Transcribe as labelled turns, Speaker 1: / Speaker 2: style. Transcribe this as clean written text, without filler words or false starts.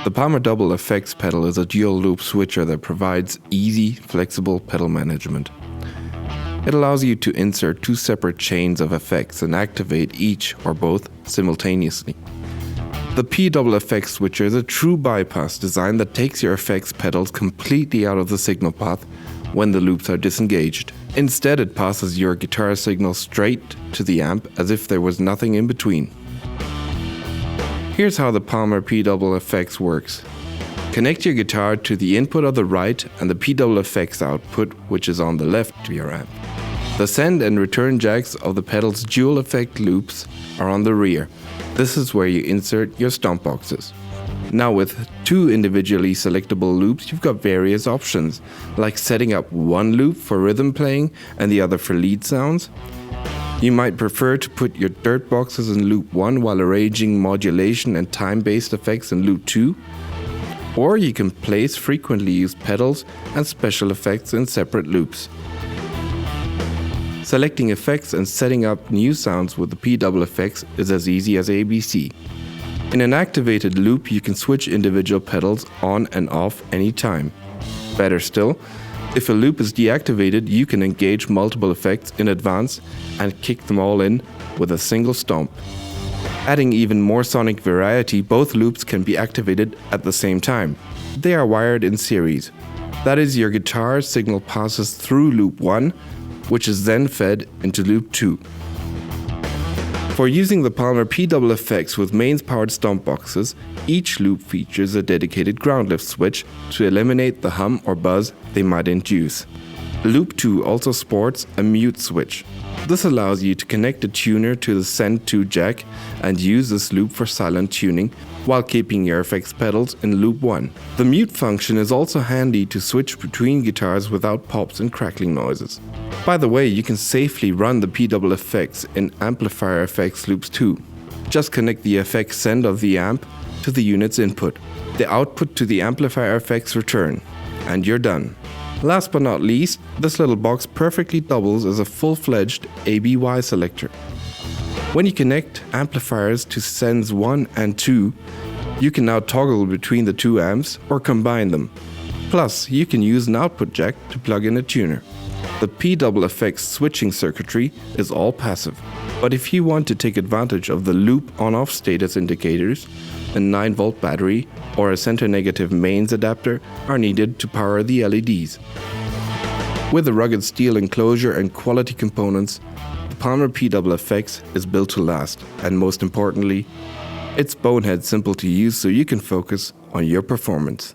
Speaker 1: The Palmer PFFX pedal is a dual loop switcher that provides easy, flexible pedal management. It allows you to insert two separate chains of effects and activate each or both simultaneously. The PFFX switcher is a true bypass design that takes your effects pedals completely out of the signal path when the loops are disengaged. Instead, it passes your guitar signal straight to the amp as if there was nothing in between. Here's how the Palmer PFFX works. Connect your guitar to the input on the right and the PFFX output, which is on the left of your amp. The send and return jacks of the pedal's dual effect loops are on the rear. This is where you insert your stomp boxes. Now with two individually selectable loops, you've got various options, like setting up one loop for rhythm playing and the other for lead sounds. You might prefer to put your dirt boxes in loop 1 while arranging modulation and time-based effects in loop 2. Or you can place frequently used pedals and special effects in separate loops. Selecting effects and setting up new sounds with the PFFX is as easy as ABC. In an activated loop, you can switch individual pedals on and off anytime. Better still, if a loop is deactivated, you can engage multiple effects in advance and kick them all in with a single stomp. Adding even more sonic variety, both loops can be activated at the same time. They are wired in series. That is, your guitar signal passes through loop 1, which is then fed into loop 2. For using the Palmer PFFX with mains-powered stomp boxes, each loop features a dedicated ground lift switch to eliminate the hum or buzz they might induce. Loop 2 also sports a mute switch. This allows you to connect a tuner to the send to jack and use this loop for silent tuning while keeping your effects pedals in loop 1. The mute function is also handy to switch between guitars without pops and crackling noises. By the way, you can safely run the PFFX in amplifier effects loops too. Just connect the effects send of the amp to the unit's input, the output to the amplifier effects return, and you're done. Last but not least, this little box perfectly doubles as a full-fledged ABY selector. When you connect amplifiers to sends 1 and 2, you can now toggle between the two amps or combine them. Plus, you can use an output jack to plug in a tuner. The PFFX switching circuitry is all passive, but if you want to take advantage of the loop on-off status indicators, a 9-volt battery or a center negative mains adapter are needed to power the LEDs. With a rugged steel enclosure and quality components, the Palmer PFFX is built to last, and most importantly, it's bonehead simple to use so you can focus on your performance.